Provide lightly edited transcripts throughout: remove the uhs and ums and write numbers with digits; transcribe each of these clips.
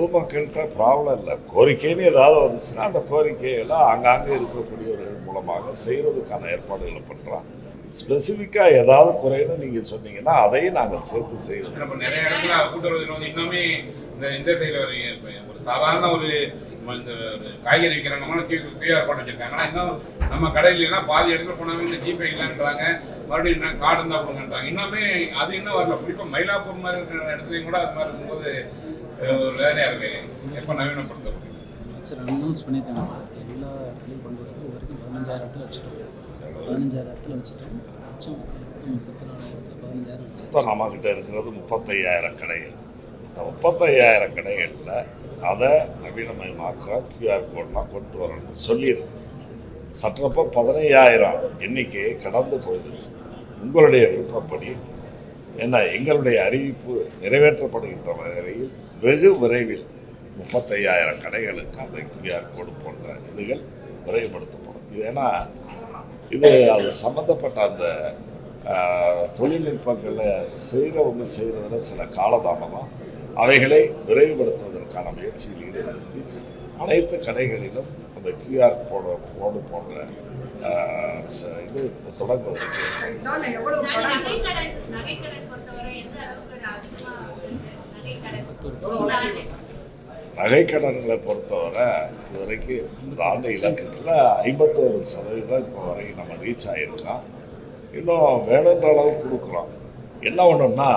பொதுமக்கள்கிட்ட ப்ராப்ளம் இல்லை. கோரிக்கைன்னு ஏதாவது வந்துச்சுன்னா அந்த கோரிக்கையெல்லாம் ஆங்காங்கே இருக்கக்கூடியவர்கள் மூலமாக செய்கிறதுக்கான ஏற்பாடுகளை பண்ணுறோம். ஸ்பெசிஃபிக்காக ஏதாவது குறைன்னு நீங்கள் சொன்னீங்கன்னா அதையும் நாங்கள் சேர்த்து செய்வோம். இப்போ நிறைய இடத்துல கூட்டுறவு வந்து இன்னுமே இந்த சைடில் ஒரு சாதாரண ஒரு இந்த காய்கறி விற்கிறாங்கன்னா கியூஆர் கோட் வச்சுருக்காங்க. ஆனால் இன்னும் நம்ம கடையிலாம் பாதி இடத்துல போனாலும் இன்னும் ஜிபே இல்லைன்றாங்க, மறுபடியும் என்ன கார்டு இருந்தால் கொடுங்கன்றாங்க. இன்னுமே அது இன்னும் வரல. குறிப்பாக மயிலாப்பூர் மாதிரி இருக்கிற இடத்துலையும் கூட அது மாதிரி இருக்கும்போது ஒரு வேலையாக இருக்குது. எப்போ நவீனப்படுத்த சார் அனௌன்ஸ் பண்ணியிருக்காங்க சார். எல்லா இடத்துலையும் கொண்டு வரது வரைக்கும் 15,000 இடத்துல வச்சுட்டோம். 15,000 இடத்துல வச்சுட்டோம். 34,000 15,000 இப்போ நம்மக்கிட்ட இருக்கிறது 35,000 கடைகள். இந்த 35,000 கடைகளில் அதை நவீனமயமாக்குறோம். கியூஆர் கோட்லாம் கொண்டு வரணும்னு சொல்லியிருக்கு. சற்றப்போ 15,000 எண்ணிக்கையை கடந்து போயிடுச்சு. உங்களுடைய விருப்பப்படி என்ன எங்களுடைய அறிவிப்பு நிறைவேற்றப்படுகின்ற வகையில் வெகு விரைவில் 35,000 கடைகளுக்கு அந்த கியூஆர் கோடு போன்ற இதுகள் விரைவுபடுத்தப்படும். இது ஏன்னா அது சம்மந்தப்பட்ட அந்த தொழில்நுட்பங்களை செய்கிறவங்க செய்கிறதுல சில காலதாமதம், அவைகளை விரைவுபடுத்துவதற்கான முயற்சியில் ஈடுபடுத்தி அனைத்து கடைகளிலும் அந்த கியூஆர் கோடு போன்ற இது தொடங்குவதற்கு நகைக்கடன்களை பொறுத்தவரை இதுவரைக்கும் இந்த ஆண்டு இலக்குகளில் 51% இப்போ வரைக்கும் நம்ம ரீச் ஆகிருக்கோம். இன்னும் வேணுன்ற அளவு கொடுக்குறோம். என்ன ஒன்றுன்னா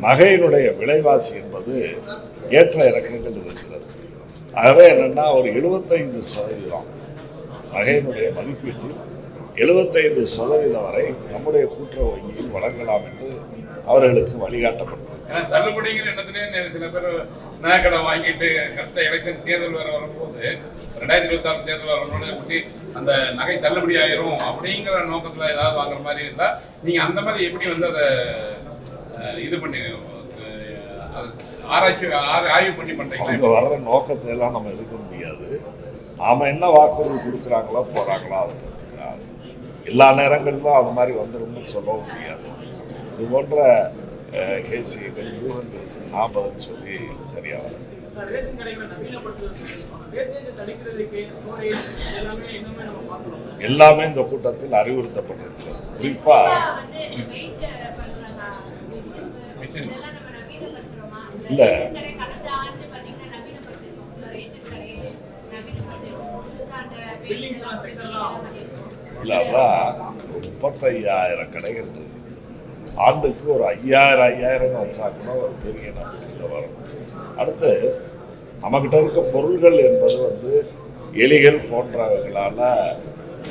நகையினுடைய விலைவாசி என்பது ஏற்ற இறக்கங்கள் இருக்கிறது. ஆகவே என்னென்னா ஒரு 75% நகையினுடைய மதிப்பீட்டில் 75% வரை நம்முடைய கூட்டுறவு வங்கியில் வழங்கலாம் என்று அவர்களுக்கு வழிகாட்டப்பட்டது. தள்ளுபடிங்கிற இடத்துலேயே சில பேர் நகைக்கடை வாங்கிட்டு கரெக்டாக எலெக்ஷன் தேர்தல் வரும்போது 2026 தேர்தல் வரும்போது அந்த நகை தள்ளுபடி ஆயிரும் அப்படிங்கிற நோக்கத்தில் ஏதாவது வாங்குற மாதிரி இருந்தால் நீங்கள் அந்த மாதிரி எப்படி வந்து அதை இது பண்ணி ஆய்வு பண்ணி பண்ணுறீங்க? அவங்க வர்ற நோக்கத்தை எல்லாம் நம்ம எடுக்க முடியாது. நாம் என்ன வாக்குறுதி கொடுக்குறாங்களோ போகிறாங்களோ அதை பற்றி தான். எல்லா நேரங்களிலும் அது மாதிரி வந்துடும்னு சொல்லவும் முடியாது. இது போன்ற கேசியங்கள் யூகங்களுக்கு நான் பதில் சொல்லி சரியாக வர எல்லாமே இந்த கூட்டத்தில் அறிவுறுத்தப்பட்டிருக்கிறது. குறிப்பாக இல்லை இல்லை அதான் 35,000 கடைகள் இருக்கு. ஆண்டுக்கு ஒரு 5,000 வச்சா கூட ஒரு பெரிய நம்பிக்கையில் வரும். அடுத்து நம்மக்கிட்ட இருக்க பொருள்கள் என்பது வந்து எலிகள் போன்றவர்களால்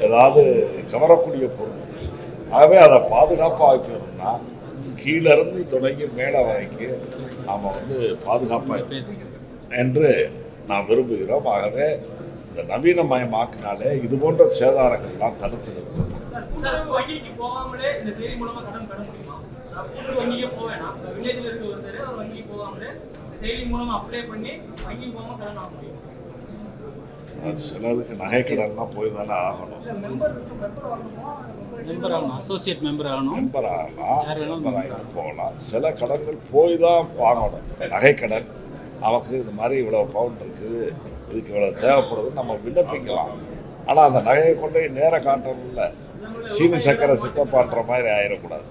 ஏதாவது கவரக்கூடிய பொருள். ஆகவே அதை பாதுகாப்பாக வைக்கணும்னா கீழிருந்து தொடங்கி மேலே வரைக்கும் நாம் வந்து பாதுகாப்பாக என்று நாம் விரும்புகிறோம். ஆகவே இந்த நவீனமயமாக்கினாலே இது போன்ற சேதாரங்கள்லாம் தடுத்து நிறுத்தணும். சிலதுக்கு நகை கடன்லாம் போய் தானே ஆகணும். அசோசியேட் மெம்பர் ஆகலாம், போகலாம். சில கடன்கள் போய் தான் வாங்கணும். நகை கடன் நமக்கு இது மாதிரி இவ்வளோ பவுண்ட் இருக்குது, இதுக்கு இவ்வளோ தேவைப்படுதுன்னு நம்ம விண்ணப்பிக்கலாம். ஆனால் அந்த நகையை கொண்டு நேரம் காட்டணும்ல, சீனி சக்கரை சித்தப்பான்ற மாதிரி ஆயிடக்கூடாது.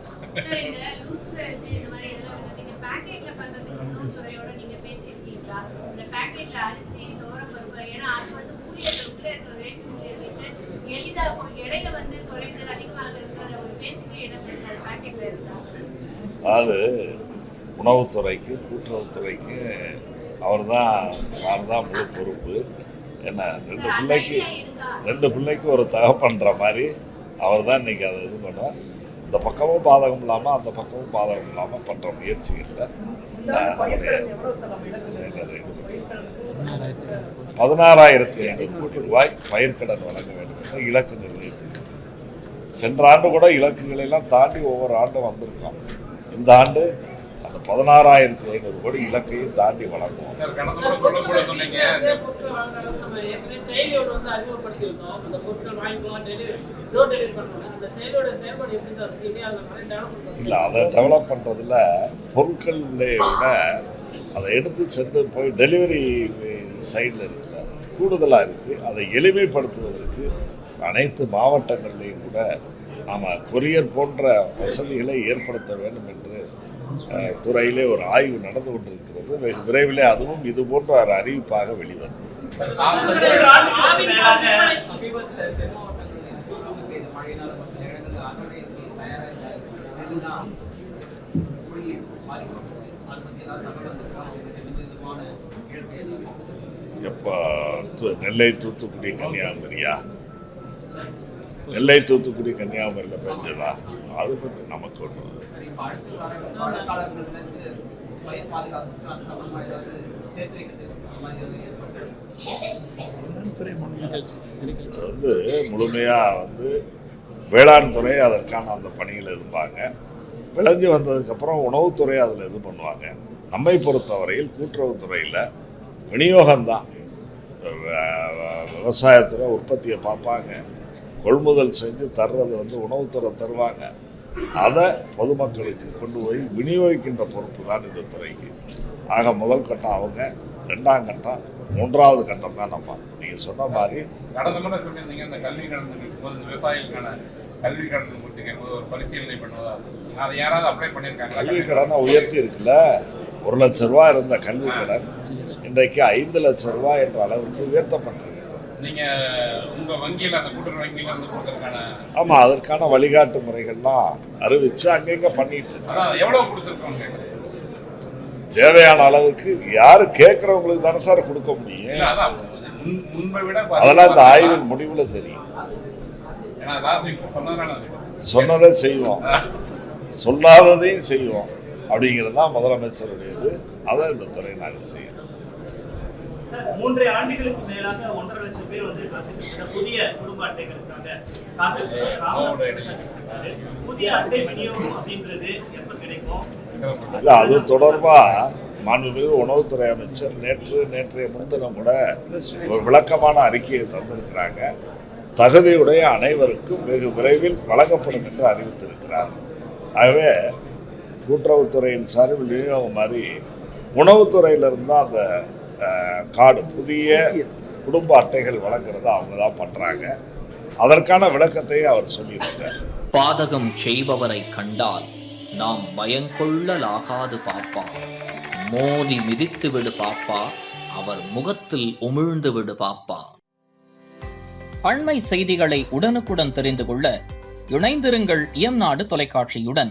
அதாவது உணவுத்துறைக்கு கூட்டுறவுத்துறைக்கு அவர் தான் சார்தான் முழு பொறுப்பு. என்ன ரெண்டு பிள்ளைக்கு ஒரு தகப்பன்ற மாதிரி அவர் தான் இன்றைக்கி அதை இது பண்ணுவார். இந்த பக்கமும் பாதகம் இல்லாமல் அந்த பக்கமும் பாதகம் இல்லாமல் பண்ணுற முயற்சிகளில் 16,500 கோடி ரூபாய் பயிர்க்கடன் வழங்க வேண்டும் என்ற இலக்கு நிர்ணயித்திருக்கிறது. சென்ற ஆண்டு கூட இலக்குகளெல்லாம் தாண்டி ஒவ்வொரு ஆண்டும் வந்திருக்கோம். இந்த ஆண்டு அந்த 16,500 கோடி இலக்கையும் தாண்டி வழங்குவோம். இல்லை, அதை டெவலப் பண்ணுறதுல பொருட்களை விட அதை எடுத்து சென்று போய் டெலிவரி சைடில் இருக்கிற கூடுதலாக இருக்குது. அதை எளிமைப்படுத்துவதற்கு அனைத்து மாவட்டங்கள்லேயும் கூட நாம் கொரியர் போன்ற வசதிகளை ஏற்படுத்த வேண்டும் என்று துறையிலே ஒரு ஆய்வு நடந்து கொண்டிருக்கிறது. வெகு விரைவிலே அதுவும் இது போன்ற ஒரு அறிவிப்பாக வெளிவரும். எப்போ நெல்லை, தூத்துக்குடி, கன்னியாகுமரியா? நெல்லை, தூத்துக்குடி, கன்னியாகுமரியில் பெஞ்சதா? அது பற்றி நமக்கு ஒன்று அது முழுமையாக வேளாண் துறை அதற்கான அந்த பணிகள் இருப்பாங்க. விளைஞ்சு வந்ததுக்கப்புறம் உணவுத்துறை அதில் இது பண்ணுவாங்க. நம்மை பொறுத்தவரையில் கூட்டுறவுத்துறையில் விநியோகம்தான். விவசாயத்துறை உற்பத்தியை பார்ப்பாங்க, கொள்முதல் செஞ்சு தர்றது உணவுத்துறை தருவாங்க. அதை பொதுமக்களுக்கு கொண்டு போய் விநியோகிக்கின்ற பொறுப்பு தான் இந்த துறைக்கு. ஆக முதல் கட்டம் அவங்க, ரெண்டாம் கட்டம், மூன்றாவது கட்டம் தான் நம்ம. நீங்கள் சொன்ன மாதிரி கடந்த முறை சொல்லியிருந்தீங்க, இந்த கல்வி கடன் போது விவசாயிகளுக்கான கல்வி கடன் கொடுத்துக்க ஒரு பரிசீலனை பண்ணுவதா, அதை யாராவது அப்ளை பண்ணியிருக்காங்க? கல்வி கடனை உயர்த்தி இருக்குல்ல. 1 லட்ச ரூபா இருந்த கல்வி கடன் இன்றைக்கு 5 லட்ச ரூபா என்ற அளவுக்கு உயர்த்தப்பட்டிருக்கு. நீங்க உங்க வங்கியில், அந்த கூட்டுறவு வங்கியில் கொடுத்துருக்கான? ஆமாம், அதற்கான வழிகாட்டு முறைகள்லாம் அறிவிச்சு அங்கங்க பண்ணிட்டு அதான் எவ்வளோ கொடுத்துருக்கோங்க? தேவையான அளவுக்கு யாரு கேட்கறவங்களுக்கு தானே சார் கொடுக்க முடியும். முன்பை விட அதெல்லாம் இந்த ஆய்வின் முடிவுல தெரியும். சொன்னதை செய்வோம், சொல்லாததையும் செய்வோம் அப்படிங்கிறது தான் முதலமைச்சருடையது. அதை இந்த துறை நாங்கள் செய்யணும். 3 ஆண்டுகளுக்கு மேலாக 1.5 லட்சம் பேர் புதிய குடும்ப அட்டைகளுக்காக புதிய அட்டை விநியோகம் அப்படின்றது எப்ப கிடைக்கும்? இல்லை, அது தொடர்பாக மாண்புமிகு உணவுத்துறை அமைச்சர் நேற்றைய முன்தினம் கூட ஒரு விளக்கமான அறிக்கையை தந்திருக்கிறாங்க. தகுதியுடைய அனைவருக்கும் வெகு விரைவில் வழங்கப்படும் என்று அறிவித்திருக்கிறார். ஆகவே கூட்டுறவுத்துறையின் சார்பில் விநியோகம் மாதிரி உணவுத்துறையிலிருந்து தான் அந்த கார்டு, புதிய குடும்ப அட்டைகள் வழங்குறத அவங்க தான் பண்றாங்க. அதற்கான விளக்கத்தை அவர் சொல்லியிருக்கிறார். பாதகம் செய்பவரை கண்டால் நாம் பயங்கொள்ளலாகாது பாப்பா, மோதி மிதித்து விடு பாப்பா, அவர் முகத்தில் உமிழ்ந்து விடு பாப்பா. அண்மை செய்திகளை உடனுக்குடன் தெரிந்து கொள்ள இணைந்திருங்கள் இயம்நாடு தொலைக்காட்சியுடன்.